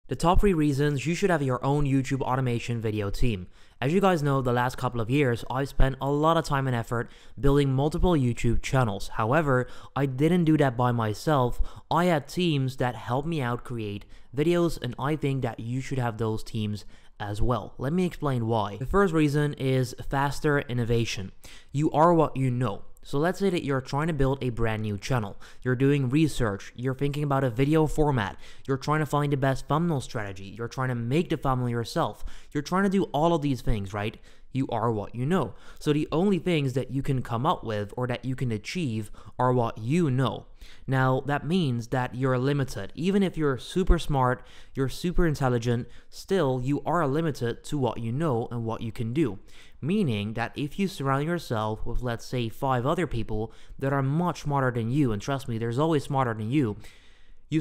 The top 3 reasons you should have your own YouTube automation video team. As you guys know, the last couple of years, I've spent a lot of time and effort building multiple YouTube channels. However, I didn't do that by myself. I had teams that helped me out create videos, and I think that you should have those teams as well. Let me explain why. The first reason is faster innovation. You are what you know. So let's say that you're trying to build a brand new channel. You're doing research, you're thinking about a video format, you're trying to find the best thumbnail strategy, you're trying to make the thumbnail yourself, you're trying to do all of these things, right? You are what you know. So the only things that you can come up with or that you can achieve are what you know. Now, that means that you're limited. Even if you're super smart, you're super intelligent, still you are limited to what you know and what you can do. Meaning that if you surround yourself with, let's say, 5 other people that are much smarter than you, and trust me, there's always smarter than you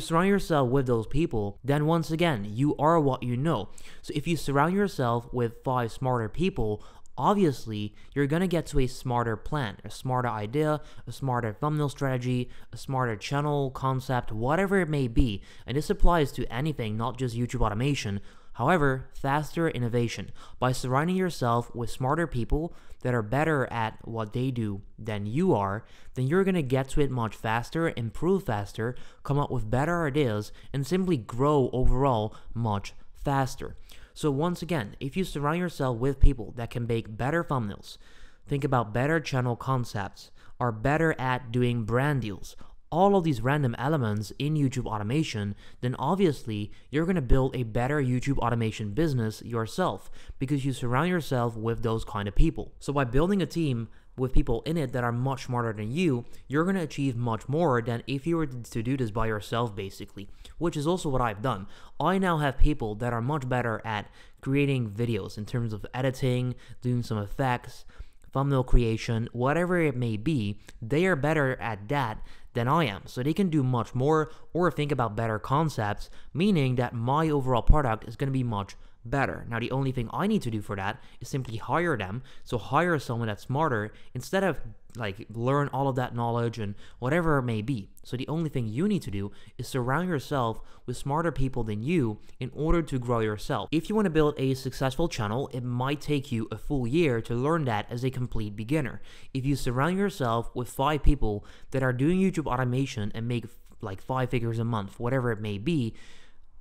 surround yourself with those people, then once again, you are what you know. So if you surround yourself with 5 smarter people, obviously, you're gonna get to a smarter plan, a smarter idea, a smarter thumbnail strategy, a smarter channel concept, whatever it may be. And this applies to anything, not just YouTube automation. However, faster innovation. By surrounding yourself with smarter people that are better at what they do than you are, then you're gonna get to it much faster, improve faster, come up with better ideas, and simply grow overall much faster. So once again, if you surround yourself with people that can make better thumbnails, think about better channel concepts, are better at doing brand deals, all of these random elements in YouTube automation, then obviously you're going to build a better YouTube automation business yourself because you surround yourself with those kind of people. So by building a team with people in it that are much smarter than you, you're going to achieve much more than if you were to do this by yourself basically, which is also what I've done. I now have people that are much better at creating videos in terms of editing, doing some effects, thumbnail creation, whatever it may be. They are better at that than I am, so they can do much more or think about better concepts, meaning that my overall product is going to be much better. Now, the only thing I need to do for that is simply hire them. So hire someone that's smarter instead of like learn all of that knowledge and whatever it may be. So the only thing you need to do is surround yourself with smarter people than you in order to grow yourself. If you want to build a successful channel, it might take you a full year to learn that as a complete beginner. If you surround yourself with 5 people that are doing YouTube automation and make like 5 figures a month, whatever it may be,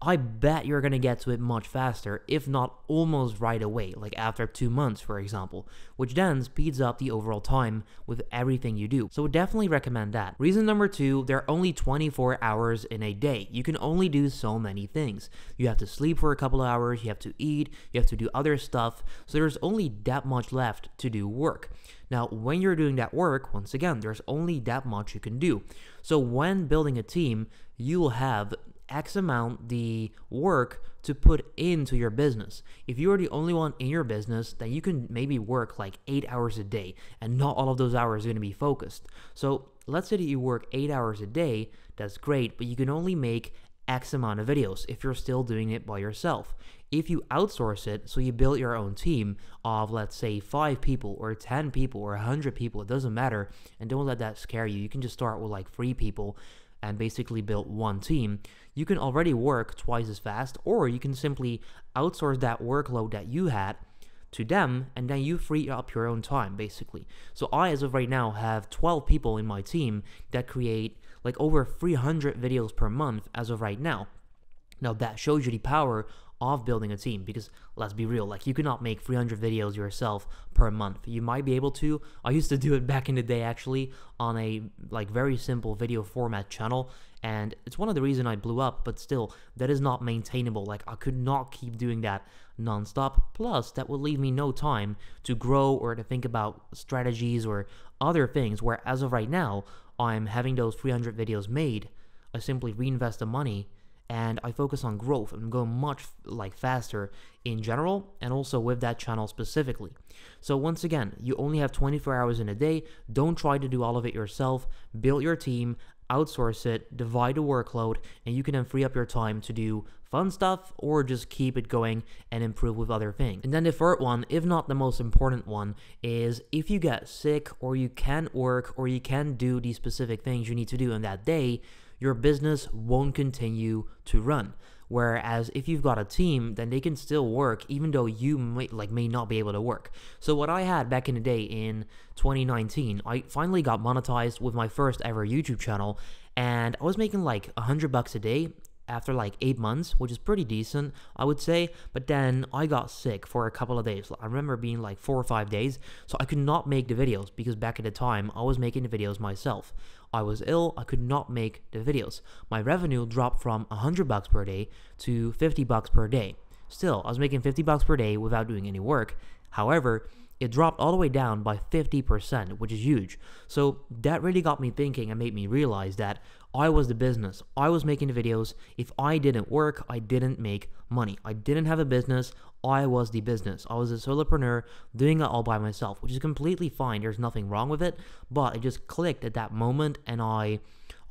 I bet you're going to get to it much faster, if not almost right away, like after 2 months, for example, which then speeds up the overall time with everything you do. So definitely recommend that. Reason number 2, there are only 24 hours in a day. You can only do so many things. You have to sleep for a couple of hours, you have to eat, you have to do other stuff, so there's only that much left to do work. Now, when you're doing that work, once again, there's only that much you can do. So when building a team, you will have X amount the work to put into your business. If you're the only one in your business, then you can maybe work like 8 hours a day, and not all of those hours are going to be focused. So let's say that you work 8 hours a day, that's great, but you can only make X amount of videos if you're still doing it by yourself. If you outsource it, so you build your own team of, let's say, 5 people or 10 people or 100 people, it doesn't matter, and don't let that scare you. You can just start with like 3 people and basically build one team. You can already work twice as fast, or you can simply outsource that workload that you had to them, and then you free up your own time, basically. So I, as of right now, have 12 people in my team that create like over 300 videos per month as of right now. Now that shows you the power of building a team, because let's be real, like you cannot make 300 videos yourself per month. You might be able to. I used to do it back in the day actually on a like very simple video format channel, and it's one of the reasons I blew up, but still that is not maintainable. Like I could not keep doing that non-stop, plus that would leave me no time to grow or to think about strategies or other things, where as of right now I'm having those 300 videos made. I simply reinvest the money and I focus on growth and go much like faster in general, and also with that channel specifically. So once again, you only have 24 hours in a day. Don't try to do all of it yourself. Build your team, outsource it, divide the workload, and you can then free up your time to do fun stuff or just keep it going and improve with other things. And then the third one, if not the most important one, is if you get sick or you can't work or you can't do these specific things you need to do in that day, your business won't continue to run. Whereas if you've got a team, then they can still work even though you may not be able to work. So what I had back in the day in 2019, I finally got monetized with my first ever YouTube channel, and I was making like $100 a day after like 8 months, which is pretty decent, I would say. But then I got sick for a couple of days. I remember being like 4 or 5 days, so I could not make the videos because back at the time I was making the videos myself. I was ill, I could not make the videos. My revenue dropped from $100 per day to $50 per day. Still, I was making $50 per day without doing any work. However, it dropped all the way down by 50%, which is huge. So that really got me thinking and made me realize that I was the business. I was making the videos. If I didn't work, I didn't make money. I didn't have a business. I was the business. I was a solopreneur doing it all by myself, which is completely fine. There's nothing wrong with it, but it just clicked at that moment, and I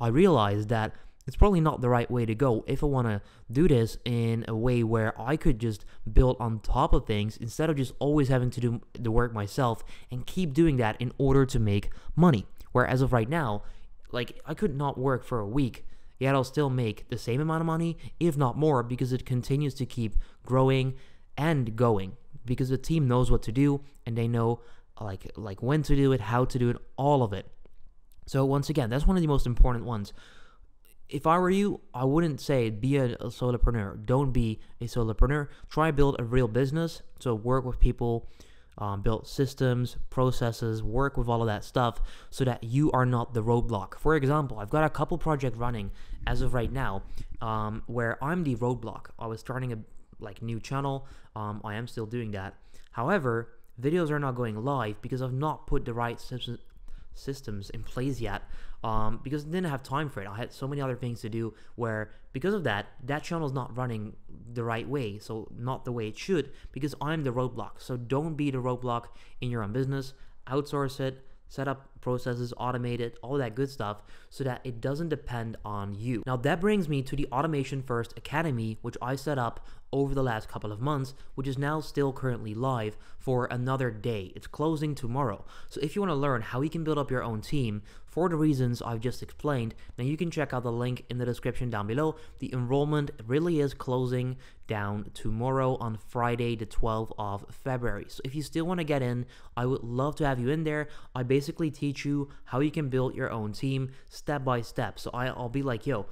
realized that it's probably not the right way to go if I want to do this in a way where I could just build on top of things instead of just always having to do the work myself and keep doing that in order to make money. Where as of right now, like, I could not work for a week, yet I'll still make the same amount of money, if not more, because it continues to keep growing and going, because the team knows what to do and they know like when to do it, how to do it, all of it. So once again, that's one of the most important ones. If I were you, I wouldn't say be a solopreneur. Don't be a solopreneur. Try build a real business. So work with people, build systems, processes, work with all of that stuff so that you are not the roadblock. For example, I've got a couple projects running as of right now where I'm the roadblock. I was starting a new channel. I am still doing that. However, videos are not going live because I've not put the right systems in place yet, because I didn't have time for it. I had so many other things to do where because of that channel is not running the right way, so not the way it should, because I'm the roadblock. So don't be the roadblock in your own business. Outsource it, set up processes, automate it, all that good stuff so that it doesn't depend on you. Now that brings me to the Automation First Academy, which I set up over the last couple of months, which is now still currently live for another day. It's closing tomorrow. So if you want to learn how you can build up your own team for the reasons I've just explained, then you can check out the link in the description down below. The enrollment really is closing down tomorrow on Friday, the 12th of February. So if you still want to get in, I would love to have you in there. I basically teach you how you can build your own team step by step. So I'll be like, yo,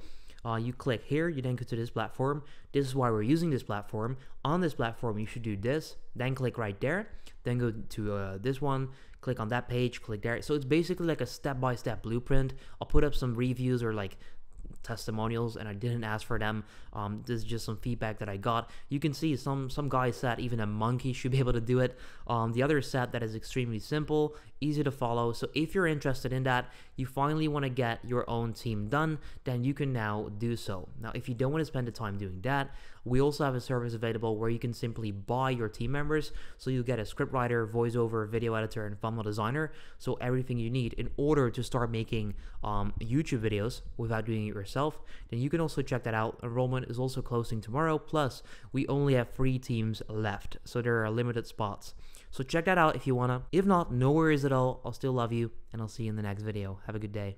you click here, you then go to this platform. This is why we're using this platform. On this platform, you should do this. Then click right there. Then go to this one. Click on that page. Click there. So it's basically like a step-by-step blueprint. I'll put up some reviews or like testimonials, and I didn't ask for them. This is just some feedback that I got. You can see some guys said even a monkey should be able to do it. The other said that is extremely simple, easy to follow. So if you're interested in that, you finally want to get your own team done, then you can now do so. Now if you don't want to spend the time doing that, we also have a service available where you can simply buy your team members. So you get a scriptwriter, voiceover, video editor, and thumbnail designer. So everything you need in order to start making YouTube videos without doing it yourself. Then you can also check that out. Enrollment is also closing tomorrow. Plus, we only have 3 teams left, so there are limited spots. So check that out if you wanna. If not, no worries at all. I'll still love you, and I'll see you in the next video. Have a good day.